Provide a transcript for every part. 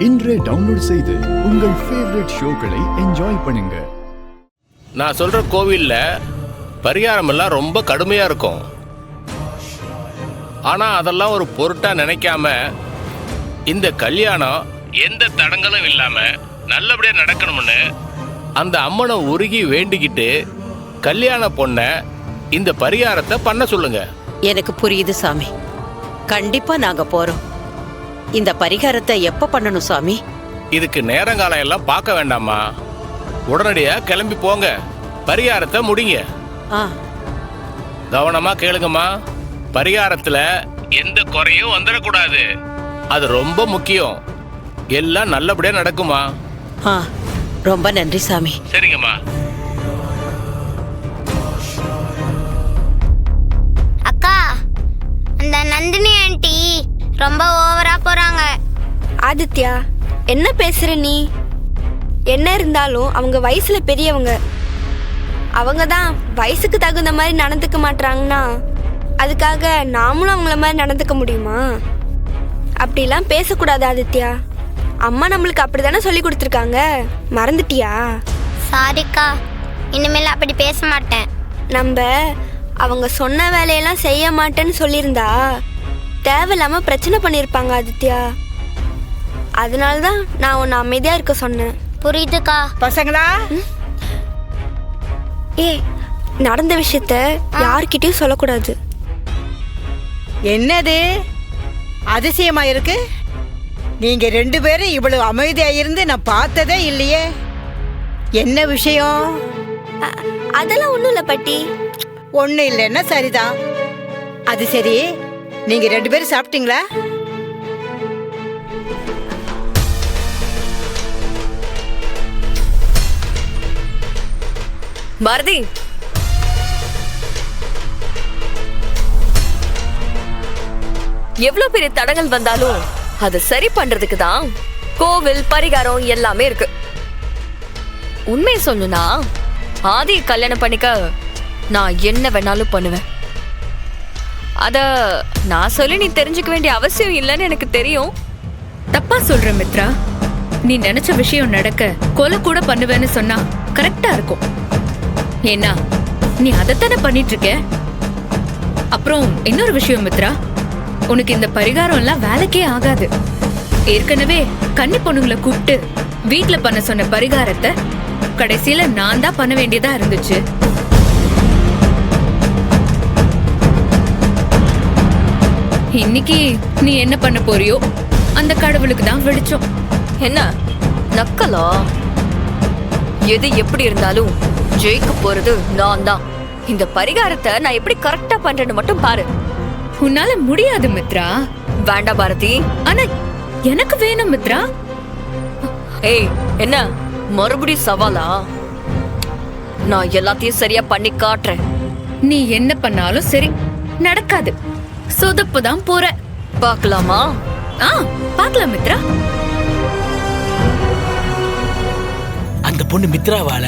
இன்றே டவுன்லோட் செய்து உங்கள் ஃபேவரட் ஷோக்களை என்ஜாய் பண்ணுங்க. நான் சொல்ற கோவில்ல பரிகாரம் எல்லாம் ரொம்ப கடுமையா இருக்கும். ஆனா அதெல்லாம் ஒரு பொருட்டா நினைக்காம இந்த கல்யாணம் எந்த தடங்களும் இல்லாம நல்லபடியா நடக்கணும்னு அந்த அம்மனை உருகி வேண்டிக்கிட்டு கல்யாண பொண்ண இந்த பரிகாரத்தை பண்ண சொல்லுங்க. எனக்கு புரியுது சாமி. கண்டிப்பா நாங்க போறோம். இந்த பரிகாரத்தை எப்ப பண்ணணும் சாமி? இதுக்கு நேரங்காலம் எல்லாம் பார்க்க வேண்டாமா, உடனடியா கிளம்பி போங்க, பரிகாரத்தை முடிங்க. கவனமா கேளுங்கம்மா, பரிகாரத்துல எந்த குறையும் வந்துடக்கூடாது. அது ரொம்ப முக்கியம். எல்லாம் நல்லபடியா நடக்குமா? ரொம்ப நன்றி சாமி. சரிங்கம்மா. அக்கா, அந்த நந்தினி ஆண்டி ரொம்ப ஓவரா போறாங்க. ஆதித்யா, என்ன பேசுற நீ? என்ன இருந்தாலும் அவங்க வயசுல பெரியவங்க. அவங்க தான் வயசுக்கு தகுந்த மாதிரி நடந்துக்க மாட்டாங்கன்னா அதுக்காக நாமளும் அவங்கள மாதிரி நடந்துக்க முடியுமா? அப்படிலாம் பேசக்கூடாது ஆதித்யா. அம்மா நம்மளுக்கு அப்படித்தானே சொல்லி கொடுத்துருக்காங்க, மறந்துட்டியா? சாரிக்கா, இனிமேல் அப்படி பேச மாட்டேன். நம்ம அவங்க சொன்ன வேலையெல்லாம் செய்ய மாட்டேன்னு சொல்லியிருந்தா தேவையில்லாம பிரச்சனை பண்ணியிருப்பாங்க ஆதித்யா. அதனாலதான் நான் உன்னை அமைதியா இருக்க சொன்னேன். புரியுதுக்கா. பசங்களா, நடந்த விஷயத்த யார்கிட்டயும் சொல்லக்கூடாது. என்னது அதிசயமா இருக்கு? நீங்க 2 பேரும் இவ்வளவு அமைதியா இருந்து நான் பார்த்ததே இல்லையே. என்ன விஷயம்? அதெல்லாம் ஒண்ணும் இல்ல பாட்டி. ஒண்ணு இல்லைன்னா சரிதான். அது சரி, நீங்க 2 பேரும் சாப்பிட்டீங்களா? பாரதி, எவ்வளவு பெரிய தடங்கள் வந்தாலும் அதை சரி பண்றதுக்கு தான் கோவில் பரிகாரம் எல்லாமே இருக்கு. உண்மையை சொல்லணும்னா ஆதி கல்யாணம் பண்ணிக்க நான் என்ன வேணாலும் பண்ணுவேன். அத நான் சொல்லி நீ தெரிஞ்சுக்க வேண்டிய அவசியம் இல்லைன்னு எனக்கு தெரியும். தப்பா சொல்ற மித்ரா. நீ நினைச்ச விஷயம் நடக்க கொலை கூட பண்ணுவேன்னு சொன்னா கரெக்டா இருக்கும். ஏன்னா நீ அதைத்தானே பண்ணிட்டு இருக்க. அப்புறம் இன்னொரு விஷயம் மித்ரா, உனக்கு இந்த பரிகாரம் எல்லாம் வேலைக்கே ஆகாது. ஏற்கனவே கன்னி பொண்ணுங்களை கூப்பிட்டு வீட்டுல பண்ண சொன்ன பரிகாரத்தை கடைசியில நான் தான் பண்ண வேண்டியதா இருந்துச்சு. இன்னைக்கு நீ என்ன பண்ண போறியோ அந்த கடவுளுக்கு தான் வெளிச்சம். என்ன நக்கலா? எது எப்படி இருந்தாலும் ஜெயிக்க போறது நான் தான். இந்த பரிகாரத்தை நான் எப்படி கரெக்டா பண்றேன்னு மட்டும் பாரு. உன்னால முடியாது மித்ரா. வேண்டாம் பாரதி. ஆனா எனக்கு வேணும் மித்ரா. ஏய், என்ன மறுபடியும் சவாலா? நான் எல்லாத்தையும் சரியா பண்ணி காட்டுறேன். நீ என்ன பண்ணாலும் சரி நடக்காது. சொதப்பு தான் போற. பாக்கலாமா? பாக்கலாம் மித்ரா. அந்த பொண்ணு மித்ராவால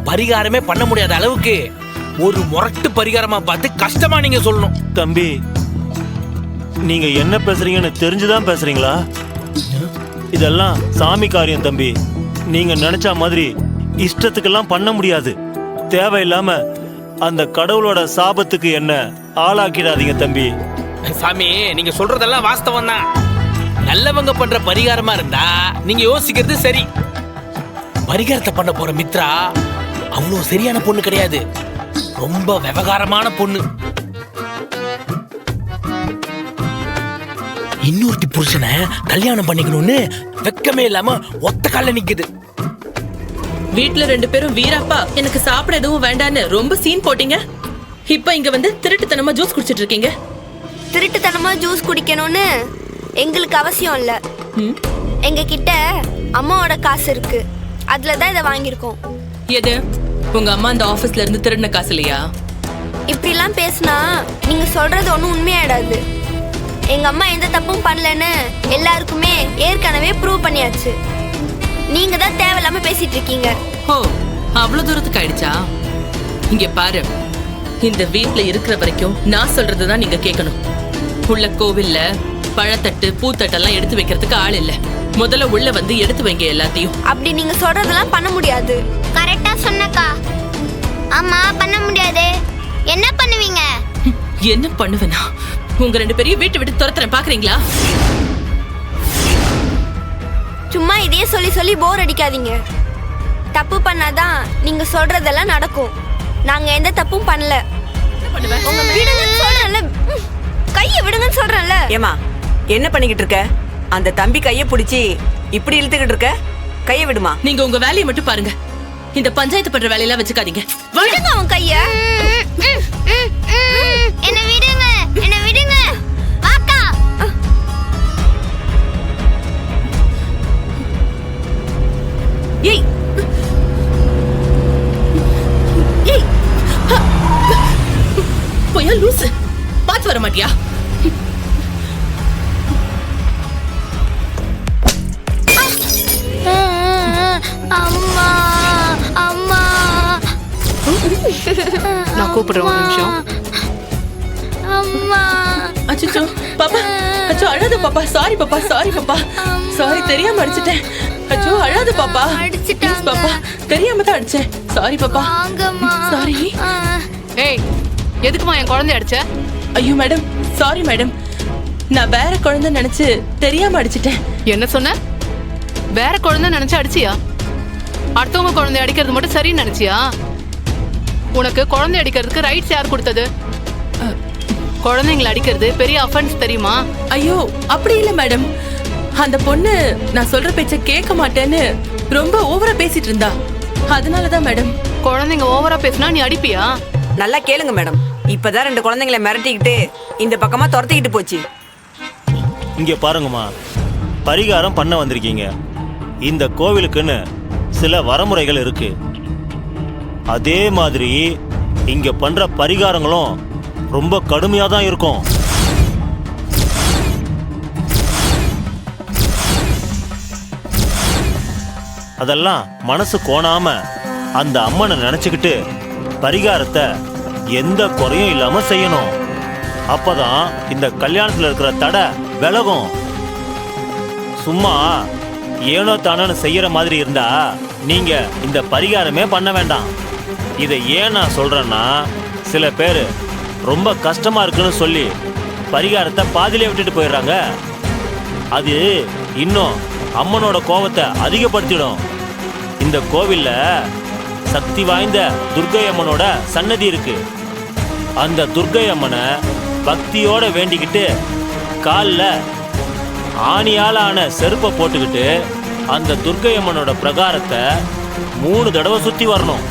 பரிகாரமே பண்ண முடியாத அளவுக்கு ஒரு முரட்டு பரிகாரமா பார்த்து கஷ்டமா நீங்க சொல்லணும். தம்பி, நீங்க என்ன பேசுறீங்கன்னு தெரிஞ்சுதான் பேசுறீங்களா? இதெல்லாம் சாமி காரியம் தம்பி. நீங்க நினைச்ச மாதிரி இஷ்டத்துக்கெல்லாம் பண்ண முடியாது. தேவையில்லாம அந்த கடவுளோட சாபத்துக்கு என்ன ஆளாக்கிடாதீங்க தம்பி. சாமி, நீங்க சொல்றதெல்லாம் வாஸ்தவம் தான். நல்லவங்க பண்ற பரிகாரமா இருந்தா நீங்க யோசிக்கிறது சரி. பரிகாரத்தை பண்ண போற மித்ரா அவ்வளவு சரியான பொண்ணு கிடையாது. ரொம்ப விவகாரமான பொண்ணு. இன்னொருத்தி புருஷனை கல்யாணம் பண்ணிக்கணும்னு வெக்கமே இல்லாம ஒத்த கால்ல நிக்குது. வீட்டுல 2 பேரும் வீராப்பா எனக்கு சாப்பிட எதுவும் வேண்டான்னு ரொம்ப சீன் போட்டீங்க. இப்ப இங்க வந்து திருட்டுத்தனமா ஜூஸ் குடிச்சிட்டு இருக்கீங்க. திருட்டுத்தனமா ஜூஸ் குடிக்கணும்னு எங்களுக்கு அவசியம் இல்ல. எங்க கிட்ட அம்மாவோட காசு இருக்கு, அதுலதான் இதை வாங்கியிருக்கோம். எது உங்க அம்மா அந்த ஆபீஸ்ல இருந்து திருடின காசு இல்லையா? இப்படிலாம் பேசினா நீங்க சொல்றது ஒன்றும் உண்மையாடாது. எங்க அம்மா எந்த தப்பும் பண்ணலன்னு எல்லாருக்குமே ஏற்கனவே ப்ரூவ் பண்ணியாச்சு. நீங்க தான் தேவையில்லாம பேசிட்டு இருக்கீங்க. ஓ, அவ்வளவு தூரத்துக்கு ஆயிடுச்சா? இங்க பாரு, இந்த வீட்ல இருக்கிற வரைக்கும் நான் சொல்றதுதான் நீங்க கேட்கணும். உள்ள கோவில்ல பழத்தட்டு பூத்தட்டெல்லாம் எடுத்து வைக்கிறதுக்கு ஆள் இல்ல. முதல்ல உள்ள வந்து எடுத்து வைங்க எல்லாத்தையும். அப்படி நீங்க சொல்றதெல்லாம் பண்ண முடியாது. கரெக்டா சொன்னக்கா. ஆமா, பண்ண முடியாது. என்ன பண்ணுவீங்க? என்ன பண்ணுவேனா? உங்க 2 பேரையும் வீட்டை விட்டு துரத்துறேன், பாக்குறீங்களா? சும்மா இதையே சொல்லி சொல்லி போர் அடிக்காதீங்க. தப்பு பண்ணாதான் நீங்க சொல்றதெல்லாம் நடக்கும். நாங்க எந்த தப்பும் பண்ணல. உங்க விடுங்கன்னு சொல்றேன்ல, கைய விடுங்கன்னு சொல்றேன்ல. ஏமா என்ன பண்ணிக்கிட்டு இருக்க? அந்த தம்பி கைய பிடிச்சி இப்படி இழுத்துக்கிட்டு இருக்க. கைய விடுமா. நீங்க உங்க வேலையை மட்டும் பாருங்க. இந்த பஞ்சாயத்து பண்ற வேலையெல்லாம் வச்சுக்காதீங்க. விடுங்க அவன் கைய. என்ன விடுங்க, என்ன விடுங்க. வாக்கா. ஏய் ஏய், போயா லூசு, பாத்து வர மாட்டியா? அம்மா அம்மா. நான் கூப்பிடுறேன், ஒரு நிமிஷம். அம்மா. அச்சோ பாப்பா, அச்சோ அழாத பாப்பா. சாரி பாப்பா, சாரி பாப்பா, சாரி, தெரியாம அடிச்சிட்டேன். அச்சோ அழாத பாப்பா. அடிச்சிட்டாங்க. Please பாப்பா, தெரியாம தான் அடிச்சேன். சாரி பாப்பா. வாங்கம்மா. சாரி. ஏய், எதுக்குமா என் குழந்தை அடிச்ச? ஐயோ மேடம், சாரி மேடம். நான் வேற குழந்தை நினைச்சு தெரியாம அடிச்சிட்டேன். என்ன சொன்ன? வேற குழந்தை நினைச்சு அடிச்சியா? அடுத்தவங்க குழந்தை அடிக்கிறது மட்டும் சரின்னு நினைச்சியா? உனக்கு குழந்தை அடிக்கிறதுக்கு ரைட்ஸ் யார் கொடுத்தது? குழந்தைங்களை அடிக்கிறது பெரிய அஃபென்ஸ் தெரியுமா? ஐயோ அப்படி இல்ல மேடம். அந்த பொண்ணு நான் சொல்ற பேச்ச கேட்க மாட்டேன்னு ரொம்ப ஓவரா பேசிட்டு இருந்தா, அதனாலதான் மேடம். குழந்தைங்க ஓவரா பேசினா நீ அடிப்பியா? நல்லா கேளுங்க மேடம். இப்பதான் 2 குழந்தைங்களை மிரட்டிக்கிட்டு இந்த பக்கமா துரத்திக்கிட்டு போச்சு. இங்க பாருங்கம்மா, பரிகாரம் பண்ண வந்திருக்கீங்க. இந்த கோவிலுக்குன்னு சில வரமுறைகள் இருக்கு. அதே மாதிரி இங்க பண்ற பரிகாரங்களும் ரொம்ப கடுமையா தான் இருக்கும். அதெல்லாம் மனசு கோணாம அந்த அம்மனை நினைச்சுக்கிட்டு பரிகாரத்தை எந்த குறையும் இல்லாம செய்யணும். அப்பதான் இந்த கல்யாணத்துல இருக்கிற தடை விலகும். சும்மா ஏனோ தானோன்னு செய்யற மாதிரி இருந்தா நீங்க இந்த பரிகாரமே பண்ண வேண்டாம். இதை ஏன் நான் சொல்றேன்னா, சில பேர் ரொம்ப கஷ்டமா இருக்குன்னு சொல்லி பரிகாரத்தை பாதியிலே விட்டுட்டு போயிடுறாங்க. அது இன்னும் அம்மனோட கோபத்தை அதிகப்படுத்திடும். இந்த கோவில்ல சக்தி வாய்ந்த துர்க்கை அம்மனோட சன்னதி இருக்கு. அந்த துர்க்கை அம்மனை பக்தியோட வேண்டிக்கிட்டு காலில் ஆணியால ஆன செருப்பை போட்டுக்கிட்டு அந்த துர்க்கை அம்மனோட பிரகாரத்தை 3 தடவை சுத்தி வரணும்.